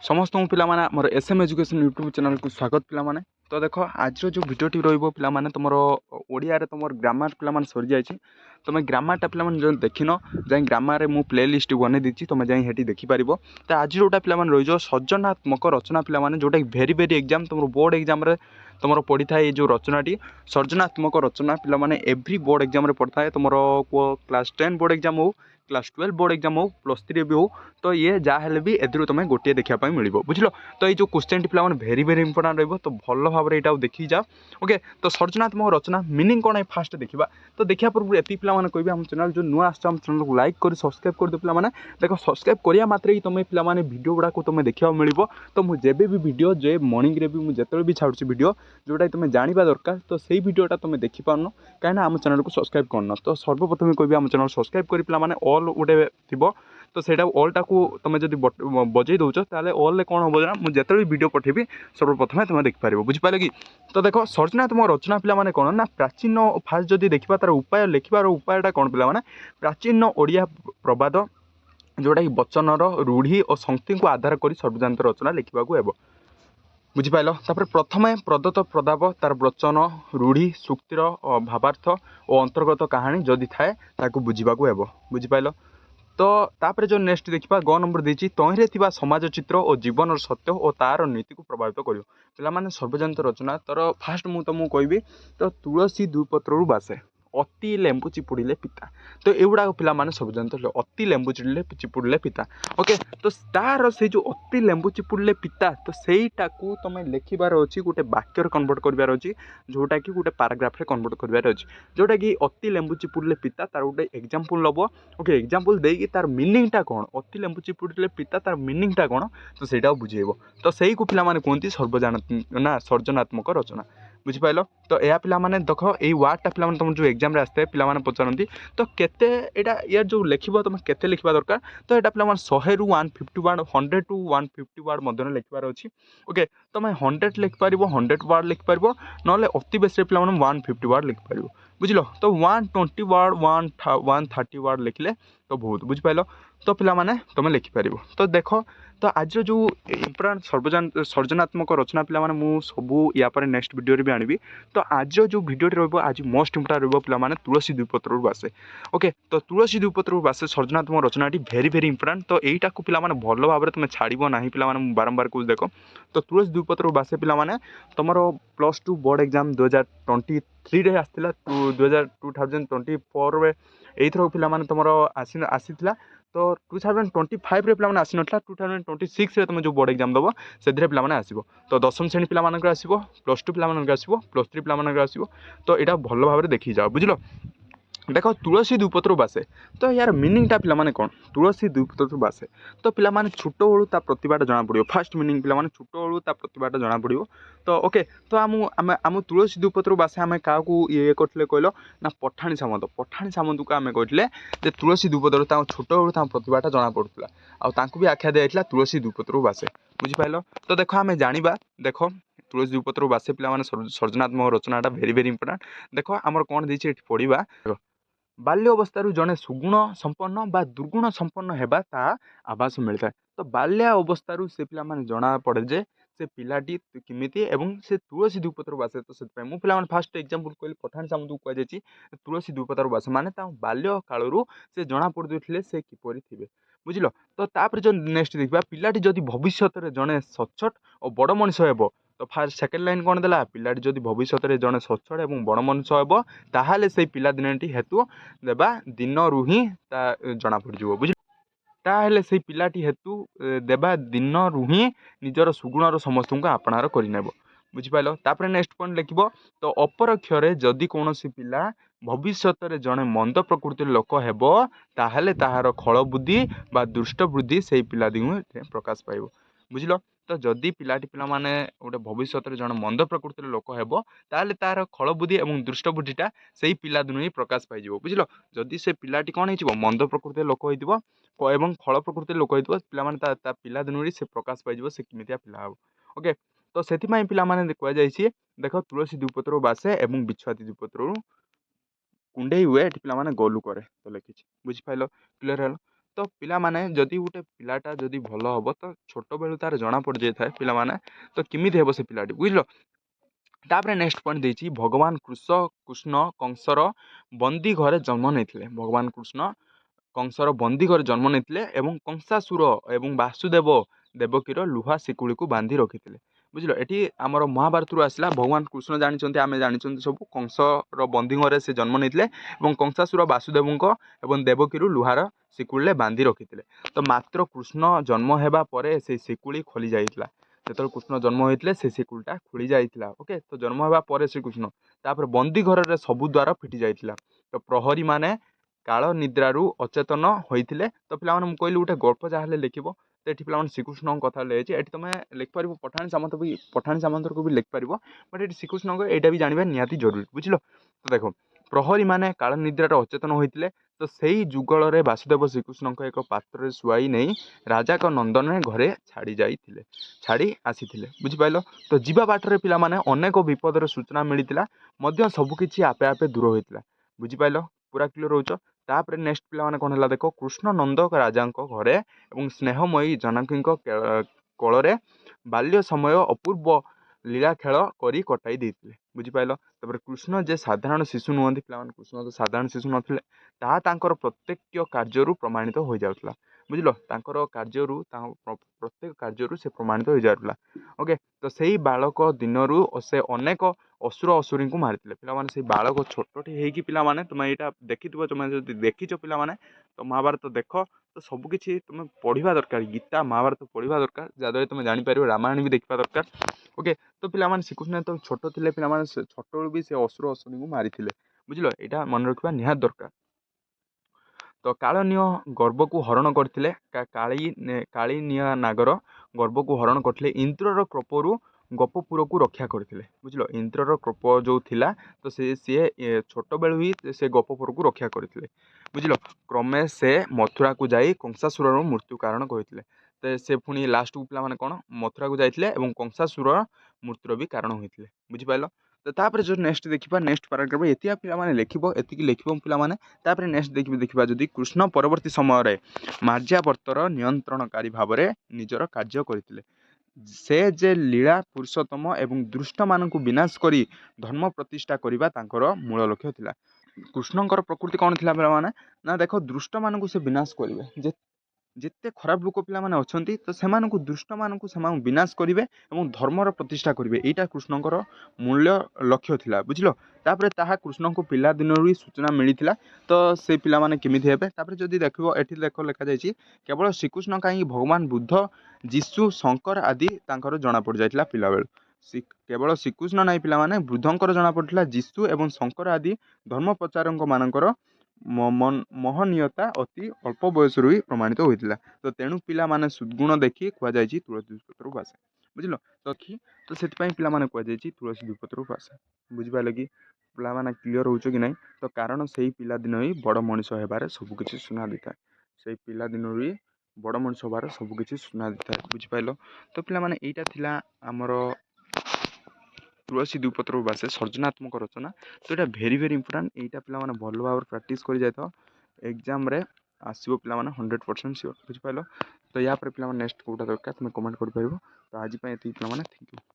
समस्त पिलामाने मोर SM education YouTube channel को स्वागत पिलामाने। तो देख आज जो भिडियोटी रोइबो पिलामाने तुमर ओडिया रे तुमर ग्रामर पिलामाने सरी जायछि। तुम ग्रामरटा पिलामाने जो देखिन जाई ग्रामर रे मु प्ले लिस्ट बने दीची तुम जाई हेटी देखि परिबो। तो आज जोटा पिलामाने रहिजो सृजनात्मक रचना पिलामाने जोटा भेरी भेरी एग्जाम तुमर बोर्ड एग्जाम रे तुमर पड़ी था ये जो रचनाटी सृजनात्मक रचना पिलामाने एवरी बोर्ड एग्जाम रे पड़ता है। तुमर क्लास 10 बोर्ड एग्जाम हो क्लास 12 बोर्ड एग्जाम हो +3 भी हो तो ये जहाँ भी एदर तुम गोटे देखापी मिल बुझल। तो ये जो क्वेश्चन टी पे भेरी भेरी इंपोर्टाट रही तो भल भाव में देखी जाओ। ओके तो सृजनात्मक रचना मिनिंग कौन है फास्ट देखा। तो देखा पूर्व ये पे कह आम चैनल जो नुआ आम चैनल को लाइक कर सब्सक्राइब कर दो पे देख सब्सक्राइब करा मात्र ही तुम पे भिडियो गुड़ा तुम देखा मिल। तो मुझे भी भिडियो जे मर्निंग भी मुझे भी छाड़ी भिडियो जोटा तुम जाना दरकार तो सही भिडियोटा तुम देखिपार कहीं आम चैनल को सब्सक्राइब करना। तो सर्वप्रथम कह आम चैनल सब्सक्राइब कर पे ऑल गोटे थी तो सहीटा ऑलटा को तुम जब बजे दौच ताले ऑल कौन हम ना मुझे भी वीडियो पठेबी सर्वप्रथम तुम देखिपार बुझिपारे कि। तो देख सृजनात्मक रचना पे कौन ना प्राचीन फास्ट जब देखा तार उपाय लिखार उपायटा कौन पे प्राचीन ओडिया प्रबाद जोटा कि वचनर रूढ़ी और शक्ति को आधार कर सृजनात्मक रचना लिखा हेब बुझिपाल। तापर प्रथमे प्रदत्त प्रदाब तार वचन रूढ़ी सूक्तिर भावार्थ और अंतर्गत कहानी जदि थाए ताकू बुझा हेब बुझिपाल। तो तापर जो नेक्स्ट देखा ग नंबर देती तहिरे थिबा समाज चित्र और जीवन सत्य और तार नीति को प्रभावित कर पे सर्वजनित रचना। तर फास्ट मु तुमको कहबी तो तुलसी दुपत्रु बासे अति लेंबु चिपुड़िले पिता। तो एगुड़ा पे सर्वजनित अति लेंबु चिपुड़िले पिता। ओके तो तार से जो अति लेंबु चिपुड़िले पिता तो सहीटा को तुम लिखार अच्छी गोटे वाक्यर कन्वर्ट करार अच्छी जोटा कि गोटे पाराग्राफ कन्वर्ट करार अच्छी जोटा कि अति लेंबु चिपुड़िले पिता तार गोटे एग्जांपल लब। ओके एग्जांपल देकी तार मीनिंगटा कौन अति लेंबु चिपुड़िले पिता तार मीनिंगटा कौन तो सहीटा बुझेब। तो सही को पे कहते सृजनात्मक रचना बुझिपाल। तो यह पे देख ये वार्डटा पे तुम जो एग्जाम आसते पे पचारती तो केते यार जो लिख तुम केते लिखा दरकार। तो यहाँ पे 100 ରୁ 150 वार्ड 100 टू 150 वार्ड मध्य लिखार अच्छी। ओके तुम 100 लिखिपार 100 वार्ड लिखिपार ना अति बेस पे 150 वार्ड लिखिपार बुझल। तो 120 वार्ड 130 वार्ड लिखले तो बहुत बुझिपाल। तो पे तुम लिखिपार। तो देख तो आज जो इम्पोर्टाट सृजनात्मक रचना पे मुझे सब या नेक्स्ट वीडियो भी आनी। तो आज जो वीडियो रज मोस्ट इम्पोर्टाट पे तुलसी दुपत्र बासे। ओके तो तुलसी दुपत्र बासे सृजनात्मक रचना भेरी भेरी इंपोर्टाट। तो यहीटा को पे भल भाव में तुम छाड़ ना पे बारंबार कौच देख। तो तुलसी दुपत्र बासे पे तुम +2 बोर्ड एग्जाम 2023 आसाला 2024 एथर पे तुम आसी तो 2025 रे पे आसी ना 2026 तुम जो बोर्ड एग्जाम दब से पे आसो। तो 10वीं श्रेणी पे आसो +2 पे आसो +3 पे आसो। तो यहाँ भल भाव में देखी जाओ बुझल। देख तुलसी दुपत्र बासे तो यार मिनिंगटा पे कौन तुलसी दुपत्र बासे तो पे छोट बड़ू प्रतिभाटा जना पड़ो फास्ट मिनिंग पे छोट बड़ू प्रतिभाटा जना पड़ो। तो ओके तो आम तुलसी दुपत्र बासे आम क्या ये करते कहल ना पठाणी सामंत को आम कहते तुलसी दुपत्र छोट बड़ू प्रतिभाटा जना पड़ूला आउ भी आख्या दिया तुलसी दुपत्र बासे बुझिपाल। तो देख आम जाना देख तुलसी दुपत्र बासे पे सृजनात्मक रचनाटा भेरी भेरी इंपोर्टाट। देख आमर कौन देती पढ़ा बाल्य अवस्था जड़े सुगुण संपन्न बा दुर्गुण संपन्न होगा ता आभास मिलता है। तो बाल्य अवस्था से पे जना पड़े जे से पिलाटी किमिति एवं से तुलसी दुपत्र बासे। तो से पे फास्ट एग्जांपल कहली पठाणी सामंत को कहुई तुलसी दुपत्र बासे माने बाल्य कालू से जना पड़े से किपरि थे बुझल। तो तापर जो नेक्स्ट देखा पिलाटी जदि भविष्य में जड़े सचोट और बड़ मनीष हो तो फास्ट सेकेंड लाइन कौन देला पिलाटी जदि भविष्य में जड़े सचोट और बड़ मनीष हो ताहले से पिलादिनटी हेतु देवा दिन रु ही जना पड़ बुझ ताहले से पिलाटी हेतु देवा दिन रु ही निजर सुगुणर समस्त को आपणार करनेब बुझिपाल। तापर नेक्स्ट पॉइंट लिखिब तो अपरक्षरे जदि कौन पिला भविष्य में जड़े मंद प्रकृतिर लोक हेब ताहले ताहार खल बुद्धि बा दुष्ट बुद्धि से पिलादी प्रकाश पाइब बुझल। तो जदि पिलाटी पिला माने गोटे भविष्य में जड़े मंद प्रकृतिर लोक हेब ताहले ताहार खल बुद्धि और दुष्ट बुद्धिटा से पिला दिन ही प्रकाश पाई बुझल। जदि से पिलाटी कौन हो मंद प्रकृतिर लोक हो एवं फल प्रकृतिर लोक हो पे पिला दिन ही से प्रकाश पाई से किमितिया पिला हम। ओके तो से पे कहुई देख तुलसी दुपत्र बासे एवं बिछुआती दुपत्र कुंडे हुए ये पे गलू करे तो लिखी बुझिपाल क्लीयर है। ତ ପିଲାମାନେ ଯଦି ଗୋଟେ ପିଲାଟା ଯଦି ଭଲ ହେବ ତ ଛୋଟବେଳୁ ତାର ଜଣା ପଡ଼ିଯାଇଥାଏ ପିଲାମାନେ ତ କେମିତି ହେବ ସେ ପିଲାଟି ବୁଝିଲ। ତାପରେ ନେକ୍ସଟ ପଏଣ୍ଟ ଦେଇଛି ଭଗବାନ କୃଷ୍ଣ କଂସର ବନ୍ଦୀ ଘରେ ଜନ୍ମ ନେଇଥିଲେ। ଭଗବାନ କୃଷ୍ଣ କଂସର ବନ୍ଦୀ ଘରେ ଜନ୍ମ ନେଇଥିଲେ ଏବଂ କଂସାସୁର ଏବଂ ବାସୁଦେବ ଦେବକୀର ଲୁହା ଶିକୁଳିକୁ ବାନ୍ଧି ରଖିଥିଲେ। ବୁଝିଲ, ଏଠି ଆମର ମହାଭାରତରୁ ଆସିଲା। ଭଗବାନ କୃଷ୍ଣ ଜାଣିଛନ୍ତି, ଆମେ ଜାଣିଛନ୍ତି ସବୁ, କଂସର ବନ୍ଦୀ ଘରେ ସେ ଜନ୍ମ ନେଇଥିଲେ ଏବଂ କଂସାସୁର ବାସୁଦେବଙ୍କ ଏବଂ ଦେବକୀରୁ ଲୁହାର ଶିକୁଳିରେ ବାନ୍ଧି ରଖିଥିଲେ। ତ ମାତ୍ର କୃଷ୍ଣ ଜନ୍ମ ହେବା ପରେ ସେଇ ଶିକୁଳି ଖୋଲି ଯାଇଥିଲା। ଯେତେବେଳେ କୃଷ୍ଣ ଜନ୍ମ ହୋଇଥିଲେ ସେ ଶିକୁଳିଟା ଖୋଲି ଯାଇଥିଲା। ଓକେ, ତ ଜନ୍ମ ହେବା ପରେ ଶ୍ରୀକୃଷ୍ଣ ତାପରେ ବନ୍ଦୀ ଘରରେ ସବୁ ଦ୍ୱାର ଫିଟି ଯାଇଥିଲା। ତ ପ୍ରହରୀ ମାନେ କାଳ ନିଦ୍ରାରୁ ଅଚେତନ ହୋଇଥିଲେ। ତ ପିଲାମାନେ ମୁଁ କହିଲି ଗୋଟେ ଗଳ୍ପ ଯାହା ହେଲେ ଲେଖିବ। ତ ଏଠି ପିଲାମାନେ ଶ୍ରୀକୃଷ୍ଣଙ୍କ କଥା ଲେଖିଛି। ଏଠି ତମେ ଲେଖିପାରିବ ପଠାଣି ସାମନ୍ତକୁ ବି ଲେଖିପାରିବ, ବଟ୍ ଏଠି ଶ୍ରୀକୃଷ୍ଣଙ୍କ ଏଇଟା ବି ଜାଣିବା ନିହାତି ଜରୁରୀ। ବୁଝିଲ, ତ ଦେଖ ପ୍ରହରୀ ମାନେ କାଳ ନିଦ୍ରାରେ ଅଚେତନ ହୋଇଥିଲେ। ତ ସେଇ ଯୁଗଳରେ ବାସୁଦେବ ଶ୍ରୀକୃଷ୍ଣଙ୍କ ଏକ ପାତ୍ରରେ ଶୁଆଇ ନେଇ ରାଜାଙ୍କ ନନ୍ଦନରେ ଘରେ ଛାଡ଼ି ଆସିଥିଲେ। ବୁଝିପାରିଲ, ତ ଯିବା ବାଟରେ ପିଲାମାନେ ଅନେକ ବିପଦର ସୂଚନା ମିଳିଥିଲା ମଧ୍ୟ ସବୁକିଛି ଆପେ ଆପେ ଦୂର ହୋଇଥିଲା। ବୁଝିପାରିଲ, ପୁରା କ୍ଲିୟର ରହୁଛ। ତାପରେ ନେକ୍ସଟ ପିଲାମାନେ କ'ଣ ହେଲା ଦେଖ, କୃଷ୍ଣ ନନ୍ଦ ରାଜାଙ୍କ ଘରେ ଏବଂ ସ୍ନେହମୟୀ ଜନକୀଙ୍କ କୋଳରେ ବାଲ୍ୟ ସମୟ ଅପୂର୍ବ ଲୀଳା ଖେଳ କରି କଟାଇ ଦେଇଥିଲେ। ବୁଝିପାରିଲ, ତାପରେ କୃଷ୍ଣ ଯେ ସାଧାରଣ ଶିଶୁ ନୁହନ୍ତି ପିଲାମାନେ, କୃଷ୍ଣ ତ ସାଧାରଣ ଶିଶୁ ନଥିଲେ, ତାହା ତାଙ୍କର ପ୍ରତ୍ୟେକ କାର୍ଯ୍ୟରୁ ପ୍ରମାଣିତ ହୋଇଯାଉଥିଲା। ବୁଝିଲ, ତାଙ୍କର କାର୍ଯ୍ୟରୁ ପ୍ରତ୍ୟେକ କାର୍ଯ୍ୟରୁ ସେ ପ୍ରମାଣିତ ହୋଇଯାଉଥିଲା। ଓକେ, ତ ସେଇ ବାଳକ ଦିନରୁ ସେ ଅନେକ ଅସୁରୀଙ୍କୁ ମାରିଥିଲେ। ପିଲାମାନେ ସେଇ ବାଳକ ଛୋଟଟି ହେଇକି ପିଲାମାନେ, ତୁମେ ଏଇଟା ଦେଖିଥିବ, ତୁମେ ଯଦି ଦେଖିଛ ପିଲାମାନେ ତ ମହାଭାରତ ଦେଖ, ତ ସବୁକିଛି ତୁମେ ପଢ଼ିବା ଦରକାର। ଗୀତା ମହାଭାରତ ପଢ଼ିବା ଦରକାର, ଯାହାଦ୍ୱାରା ତୁମେ ଜାଣିପାରିବ। ରାମାୟଣ ବି ଦେଖିବା ଦରକାର। ଓକେ, ତ ପିଲାମାନେ ଶ୍ରୀକୃଷ୍ଣ ଯେତେବେଳେ ଛୋଟ ଥିଲେ ପିଲାମାନେ ଛୋଟବେଳୁ ବି ସେ ଅସୁରୀଙ୍କୁ ମାରିଥିଲେ। ବୁଝିଲ, ଏଇଟା ମନେ ରଖିବା ନିହାତି ଦରକାର। ତ କାଳନୀୟ ଗର୍ଭକୁ ହରଣ କରିଥିଲେ। କାଳିନୀୟ ନାଗର ଗର୍ଭକୁ ହରଣ କରିଥିଲେ। ଇନ୍ଦ୍ରର କୋପରୁ ଗୋପପୁରକୁ ରକ୍ଷା କରିଥିଲେ। ବୁଝିଲ, ଇନ୍ଦ୍ରର କୋପ ଯେଉଁ ଥିଲା ତ ସିଏ ଛୋଟବେଳୁ ହିଁ ସେ ଗୋପପୁରକୁ ରକ୍ଷା କରିଥିଲେ। ବୁଝିଲ, କ୍ରମେ ସେ ମଥୁରାକୁ ଯାଇ କଂସାସୁରର ମୃତ୍ୟୁ କାରଣ କହିଥିଲେ। ତ ସେ ପୁଣି ଲାଷ୍ଟକୁ ପିଲାମାନେ କ'ଣ ମଥୁରାକୁ ଯାଇଥିଲେ ଏବଂ କଂସାସୁରର ମୃତ୍ୟୁର ବି କାରଣ ହୋଇଥିଲେ। ବୁଝିପାରିଲ, ତ ତାପରେ ଯେଉଁ ନେକ୍ସଟ ଦେଖିବା, ନେକ୍ସଟ ପାରାଗ୍ରାଫ ଏତିକି ପିଲାମାନେ ଲେଖିବ, ଏତିକି ଲେଖିବ ପିଲାମାନେ। ତାପରେ ନେକ୍ସଟ ଦେଖିବା ଯଦି କୃଷ୍ଣ ପରବର୍ତ୍ତୀ ସମୟରେ ମାର୍ଯ୍ୟାବର୍ତ୍ତର ନିୟନ୍ତ୍ରଣକାରୀ ଭାବରେ ନିଜର କାର୍ଯ୍ୟ କରିଥିଲେ। ସେ ଯେ ଲୀଳା ପୁରୁଷୋତ୍ତମ ଏବଂ ଦୁଷ୍ଟମାନଙ୍କୁ ବିନାଶ କରି ଧର୍ମ ପ୍ରତିଷ୍ଠା କରିବା ତାଙ୍କର ମୂଳ ଲକ୍ଷ୍ୟ ଥିଲା। କୃଷ୍ଣଙ୍କର ପ୍ରକୃତି କ'ଣ ଥିଲା ପିଲାମାନେ, ନା ଦେଖ ଦୁଷ୍ଟମାନଙ୍କୁ ସେ ବିନାଶ କରିବେ। ଯେତେ ଖରାପ ଲୋକ ପିଲାମାନେ ଅଛନ୍ତି ତ ସେମାନଙ୍କୁ ବିନାଶ କରିବେ ଏବଂ ଧର୍ମର ପ୍ରତିଷ୍ଠା କରିବେ। ଏଇଟା କୃଷ୍ଣଙ୍କର ମୂଲ୍ୟ ଲକ୍ଷ୍ୟ ଥିଲା। ବୁଝିଲ, ତାପରେ ତାହା କୃଷ୍ଣଙ୍କୁ ପିଲାଦିନରୁ ହିଁ ସୂଚନା ମିଳିଥିଲା। ତ ସେ ପିଲାମାନେ କେମିତି ହେବେ, ତାପରେ ଯଦି ଦେଖିବ ଏଠି ଲେଖାଯାଇଛି କେବଳ ଶ୍ରୀକୃଷ୍ଣ କାହିଁକି ଭଗବାନ ବୁଦ୍ଧ, ଯୀଶୁ, ଶଙ୍କର ଆଦି ତାଙ୍କର ଜଣାପଡ଼ିଯାଇଥିଲା ପିଲାବେଳୁ। କେବଳ ଶ୍ରୀକୃଷ୍ଣ ନାହିଁ ପିଲାମାନେ, ବୁଦ୍ଧଙ୍କର ଜଣାପଡ଼ିଥିଲା, ଯୀଶୁ ଏବଂ ଶଙ୍କର ଆଦି ଧର୍ମ ପ୍ରଚାରକ ମାନଙ୍କର ମହନୀୟତା ଅତି ଅଳ୍ପ ବୟସରୁ ହିଁ ପ୍ରମାଣିତ ହୋଇଥିଲା। ତ ତେଣୁ ପିଲାମାନେ ସଦ୍ଗୁଣ ଦେଖି କୁହାଯାଇଛି ତୁଳସୀ ଦ୍ୱୀପତରୁ ଭାସେ। ବୁଝିଲ, ତ ସେଥିପାଇଁ ପିଲାମାନେ କୁହାଯାଇଛି ତୁଳସୀ ଦ୍ୱୀପତରୁ ଭାସେ। ବୁଝିପାରିଲେ କି ପିଲାମାନେ, କ୍ଲିୟର ହେଉଛ କି ନାହିଁ? ତ କାରଣ ସେଇ ପିଲାଦିନ ହିଁ ବଡ଼ ମଣିଷ ହେବାରେ ସବୁକିଛି ସୁନା ଦେଇଥାଏ। ସେଇ ପିଲାଦିନରୁ ହିଁ ବଡ଼ ମଣିଷ ହେବାରେ ସବୁକିଛି ସୁନା ଦେଇଥାଏ। ବୁଝିପାରିଲ, ତ ପିଲାମାନେ ଏଇଟା ଥିଲା ଆମର ତୁଳସୀ ଦ୍ୱୀପତରୁ ଭାସେ ସର୍ଜନାତ୍ମକ ରଚନା। ତ ଏଇଟା ଭେରି ଇମ୍ପୋର୍ଟାଣ୍ଟ। ଏଇଟା ପିଲାମାନେ ଭଲ ଭାବରେ ପ୍ରାକ୍ଟିସ୍ କରି ଯାଇଥାଅ, ଏକ୍ଜାମ୍ରେ ଆସିବ ପିଲାମାନେ 100% ସିଓର। ବୁଝିପାରିଲ, ତ ୟା ପରେ ପିଲାମାନେ ନେକ୍ସଟ କେଉଁଟା ଦରକାର ତୁମେ କମେଣ୍ଟ କରିପାରିବ। ତ ଆଜି ପାଇଁ ଏତିକି ପିଲାମାନେ, ଥ୍ୟାଙ୍କ ୟୁ।